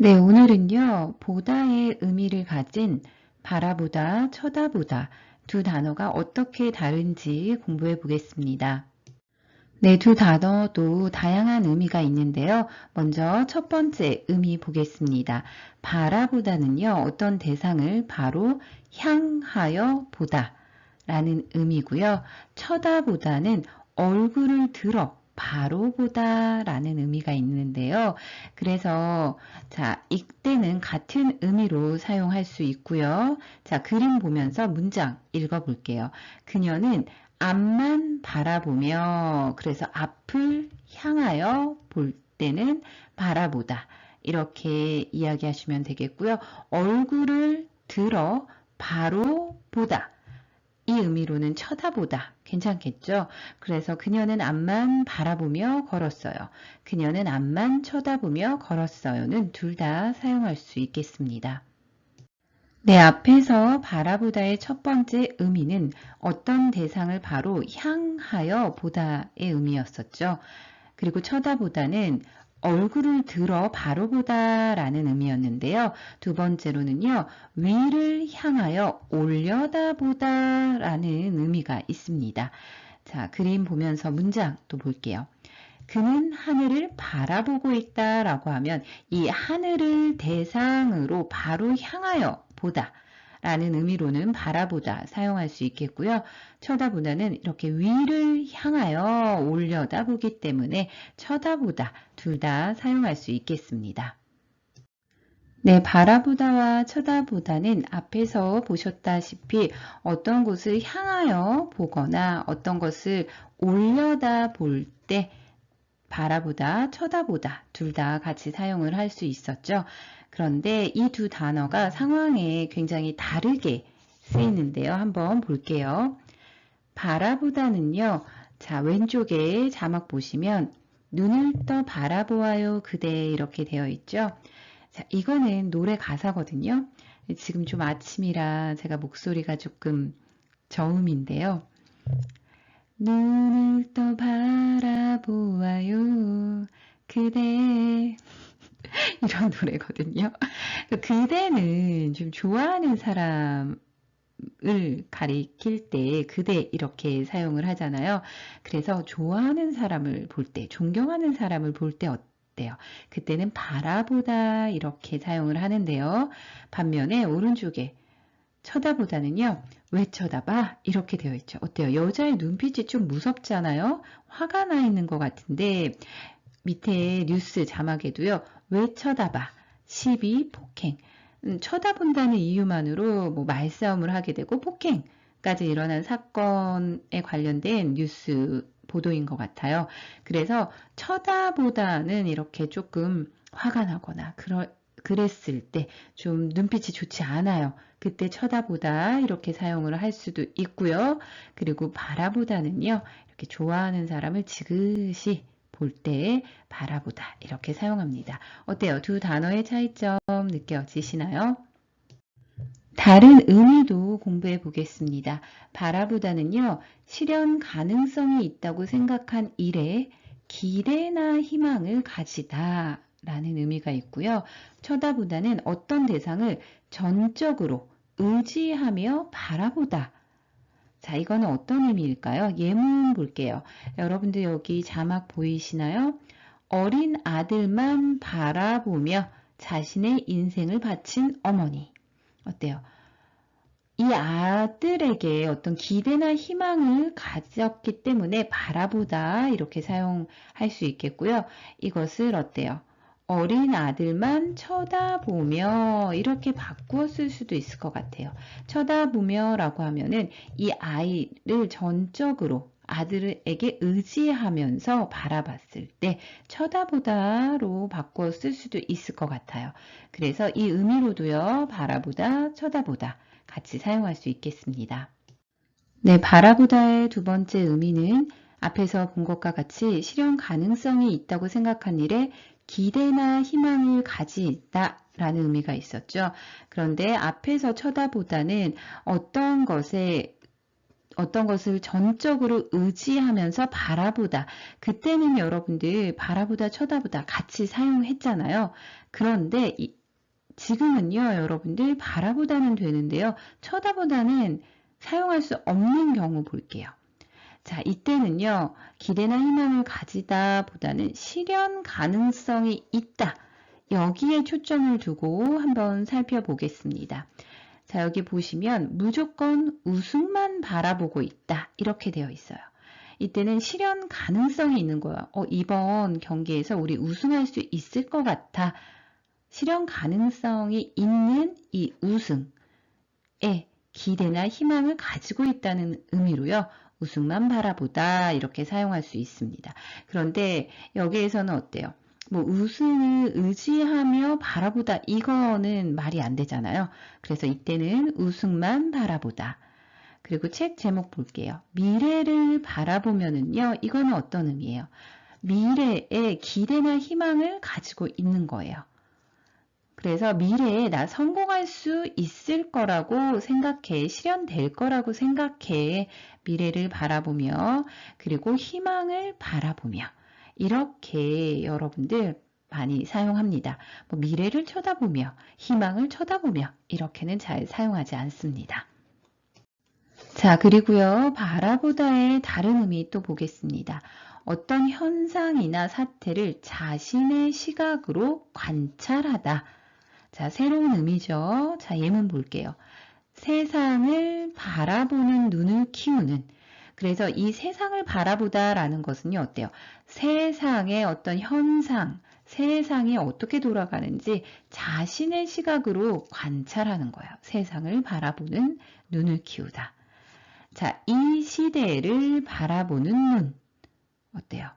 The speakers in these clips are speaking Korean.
네, 오늘은요, 보다의 의미를 가진 바라보다, 쳐다보다 두 단어가 어떻게 다른지 공부해 보겠습니다. 네, 두 단어도 다양한 의미가 있는데요. 먼저 첫 번째 의미 보겠습니다. 바라보다는요, 어떤 대상을 바로 향하여 보다 라는 의미고요. 쳐다보다는 얼굴을 들어 바로 보다 라는 의미가 있는데요. 그래서 자, 이때는 같은 의미로 사용할 수 있고요. 자, 그림 보면서 문장 읽어볼게요. 그녀는 앞만 바라보며, 그래서 앞을 향하여 볼 때는 바라보다 이렇게 이야기하시면 되겠고요. 얼굴을 들어 바로 보다, 이 의미로는 쳐다보다 괜찮겠죠? 그래서 그녀는 앞만 바라보며 걸었어요. 그녀는 앞만 쳐다보며 걸었어요는 둘 다 사용할 수 있겠습니다. 네, 앞에서 바라보다의 첫 번째 의미는 어떤 대상을 바로 향하여 보다의 의미였었죠. 그리고 쳐다보다는 얼굴을 들어 바로 보다라는 의미였는데요. 두 번째로는요, 위를 향하여 올려다 보다라는 의미가 있습니다. 자, 그림 보면서 문장 또 볼게요. 그는 하늘을 바라보고 있다라고 하면 이 하늘을 대상으로 바로 향하여 보다 라는 의미로는 바라보다 사용할 수 있겠고요. 쳐다보다는 이렇게 위를 향하여 올려다 보기 때문에 쳐다보다 둘 다 사용할 수 있겠습니다. 네, 바라보다와 쳐다보다는 앞에서 보셨다시피 어떤 곳을 향하여 보거나 어떤 것을 올려다 볼때 바라보다, 쳐다보다 둘 다 같이 사용을 할 수 있었죠. 그런데 이 두 단어가 상황에 굉장히 다르게 쓰이는데요. 한번 볼게요. 바라보다는요. 자, 왼쪽에 자막 보시면 눈을 떠 바라보아요 그대 이렇게 되어 있죠. 자, 이거는 노래 가사거든요. 지금 좀 아침이라 제가 목소리가 조금 저음인데요. 눈을 떠 바라보아요 그대 이런 노래거든요. 그대는 좀 좋아하는 사람을 가리킬 때 그대 이렇게 사용을 하잖아요. 그래서 좋아하는 사람을 볼 때, 존경하는 사람을 볼 때 어때요? 그때는 바라보다 이렇게 사용을 하는데요. 반면에 오른쪽에 쳐다보다는요. 왜 쳐다봐? 이렇게 되어 있죠. 어때요? 여자의 눈빛이 좀 무섭잖아요. 화가 나 있는 것 같은데 밑에 뉴스 자막에도요. 왜 쳐다봐? 시비, 폭행. 쳐다본다는 이유만으로 뭐 말싸움을 하게 되고 폭행까지 일어난 사건에 관련된 뉴스 보도인 것 같아요. 그래서 쳐다보다는 이렇게 조금 화가 나거나 그랬을 때 좀 눈빛이 좋지 않아요. 그때 쳐다보다 이렇게 사용을 할 수도 있고요. 그리고 바라보다는요. 이렇게 좋아하는 사람을 지그시 볼 때 바라보다 이렇게 사용합니다. 어때요? 두 단어의 차이점 느껴지시나요? 다른 의미도 공부해 보겠습니다. 바라보다는요, 실현 가능성이 있다고 생각한 일에 기대나 희망을 가지다 라는 의미가 있고요. 쳐다보다는 어떤 대상을 전적으로 의지하며 바라보다. 자, 이거는 어떤 의미일까요? 예문 볼게요. 여러분들 여기 자막 보이시나요? 어린 아들만 바라보며 자신의 인생을 바친 어머니. 어때요? 이 아들에게 어떤 기대나 희망을 가졌기 때문에 바라보다 이렇게 사용할 수 있겠고요. 이것을 어때요? 어린 아들만 쳐다보며 이렇게 바꾸어 쓸 수도 있을 것 같아요. 쳐다보며 라고 하면은 이 아이를 전적으로 아들에게 의지하면서 바라봤을 때 쳐다보다로 바꾸어 쓸 수도 있을 것 같아요. 그래서 이 의미로도요. 바라보다, 쳐다보다 같이 사용할 수 있겠습니다. 네, 바라보다의 두 번째 의미는 앞에서 본 것과 같이 실현 가능성이 있다고 생각한 일에 기대나 희망을 가지다 라는 의미가 있었죠. 그런데 앞에서 쳐다보다는 어떤 것에 어떤 것을 전적으로 의지하면서 바라보다. 그때는 여러분들 바라보다, 쳐다보다 같이 사용했잖아요. 그런데 지금은요, 여러분들 바라보다는 되는데요. 쳐다보다는 사용할 수 없는 경우 볼게요. 자, 이때는요, 기대나 희망을 가지다 보다는 실현 가능성이 있다. 여기에 초점을 두고 한번 살펴보겠습니다. 자, 여기 보시면 무조건 우승만 바라보고 있다. 이렇게 되어 있어요. 이때는 실현 가능성이 있는 거예요. 이번 경기에서 우리 우승할 수 있을 것 같아. 실현 가능성이 있는 이 우승에 기대나 희망을 가지고 있다는 의미로요. 우승만 바라보다 이렇게 사용할 수 있습니다. 그런데 여기에서는 어때요? 뭐 우승을 의지하며 바라보다 이거는 말이 안 되잖아요. 그래서 이때는 우승만 바라보다. 그리고 책 제목 볼게요. 미래를 바라보면은요. 이거는 어떤 의미예요? 미래에 기대나 희망을 가지고 있는 거예요. 그래서 미래에 나 성공할 수 있을 거라고 생각해, 실현될 거라고 생각해, 미래를 바라보며, 그리고 희망을 바라보며, 이렇게 여러분들 많이 사용합니다. 뭐 미래를 쳐다보며, 희망을 쳐다보며, 이렇게는 잘 사용하지 않습니다. 자, 그리고요, 바라보다의 다른 의미 또 보겠습니다. 어떤 현상이나 사태를 자신의 시각으로 관찰하다. 자, 새로운 의미죠. 자, 예문 볼게요. 세상을 바라보는 눈을 키우는. 그래서 이 세상을 바라보다라는 것은요, 어때요? 세상의 어떤 현상, 세상이 어떻게 돌아가는지 자신의 시각으로 관찰하는 거예요. 세상을 바라보는 눈을 키우다. 자, 이 시대를 바라보는 눈. 어때요?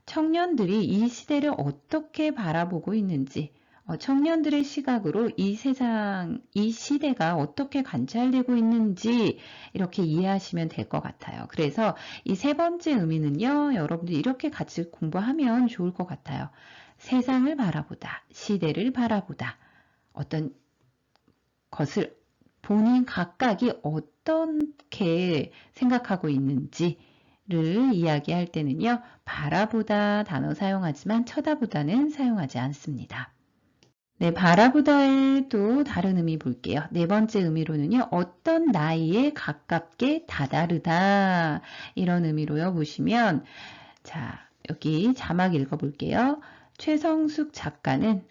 청년들이 이 시대를 어떻게 바라보고 있는지, 청년들의 시각으로 이 세상, 이 시대가 어떻게 관찰되고 있는지 이렇게 이해하시면 될 것 같아요. 그래서 이 세 번째 의미는요, 여러분들 이렇게 같이 공부하면 좋을 것 같아요. 세상을 바라보다, 시대를 바라보다, 어떤 것을 본인 각각이 어떻게 생각하고 있는지를 이야기할 때는요, 바라보다 단어 사용하지만 쳐다보다는 사용하지 않습니다. 네, 바라보다의 또 다른 의미 볼게요. 네 번째 의미로는요, 어떤 나이에 가깝게 다다르다. 이런 의미로요, 보시면, 자, 여기 자막 읽어볼게요. 최성숙 작가는,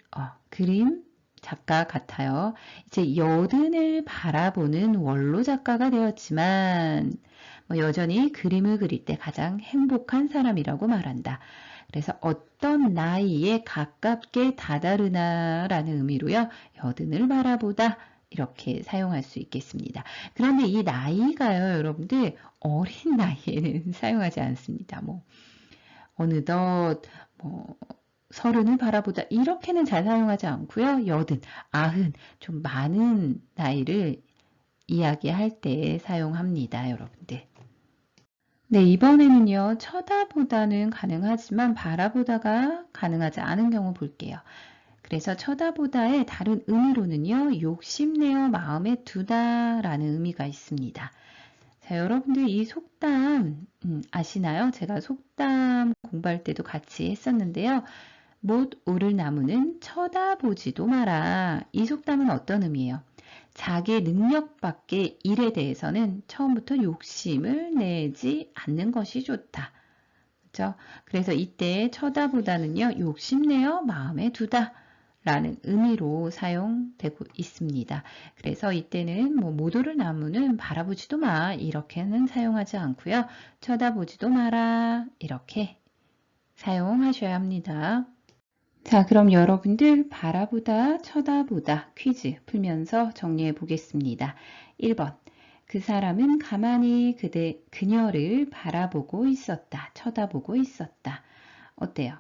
그림 작가 같아요. 이제 여든을 바라보는 원로 작가가 되었지만, 여전히 그림을 그릴 때 가장 행복한 사람이라고 말한다. 그래서 어떤 나이에 가깝게 다다르나라는 의미로요. 여든을 바라보다 이렇게 사용할 수 있겠습니다. 그런데 이 나이가요, 여러분들 어린 나이에는 사용하지 않습니다. 어느덧 서른을 바라보다 이렇게는 잘 사용하지 않고요. 여든, 아흔, 좀 많은 나이를 이야기할 때 사용합니다, 여러분들. 네, 이번에는요, 쳐다보다는 가능하지만 바라보다가 가능하지 않은 경우 볼게요. 그래서 쳐다보다의 다른 의미로는요, 욕심내어 마음에 두다라는 의미가 있습니다. 자, 여러분들 이 속담 아시나요? 제가 속담 공부할 때도 같이 했었는데요. 못 오를 나무는 쳐다보지도 마라. 이 속담은 어떤 의미예요? 자기 능력 밖의 일에 대해서는 처음부터 욕심을 내지 않는 것이 좋다. 그렇죠? 그래서 이때 쳐다보다는요, 욕심내어 마음에 두다 라는 의미로 사용되고 있습니다. 그래서 이때는 모도를 나무는 바라보지도 마 이렇게는 사용하지 않고요. 쳐다보지도 마라 이렇게 사용하셔야 합니다. 자, 그럼 여러분들 바라보다, 쳐다보다 퀴즈 풀면서 정리해 보겠습니다. 1번. 그 사람은 가만히 그녀를 바라보고 있었다. 쳐다보고 있었다. 어때요?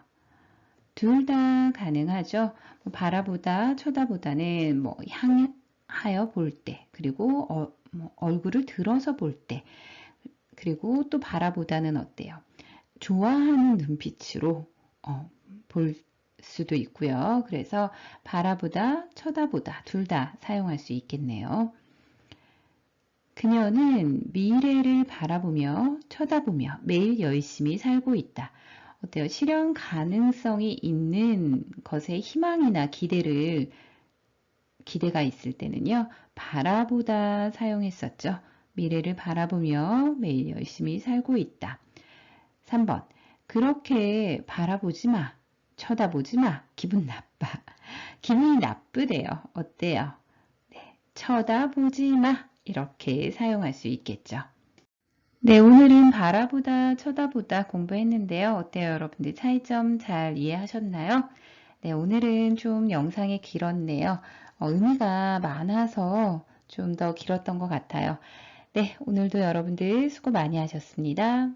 둘 다 가능하죠. 바라보다, 쳐다보다는 향하여 볼 때, 그리고 얼굴을 들어서 볼 때, 그리고 또 바라보다는 어때요? 좋아하는 눈빛으로 볼 수도 있고요. 그래서 바라보다, 쳐다보다 둘 다 사용할 수 있겠네요. 그녀는 미래를 바라보며 쳐다보며 매일 열심히 살고 있다. 어때요? 실현 가능성이 있는 것에 희망이나 기대가 있을 때는요, 바라보다 사용했었죠. 미래를 바라보며 매일 열심히 살고 있다. 3번. 그렇게 바라보지 마. 쳐다보지 마. 기분 나빠. 기분이 나쁘대요. 어때요? 네, 쳐다보지 마. 이렇게 사용할 수 있겠죠. 네, 오늘은 바라보다, 쳐다보다 공부했는데요. 어때요, 여러분들? 차이점 잘 이해하셨나요? 네, 오늘은 좀 영상이 길었네요. 의미가 많아서 좀 더 길었던 것 같아요. 네, 오늘도 여러분들 수고 많이 하셨습니다.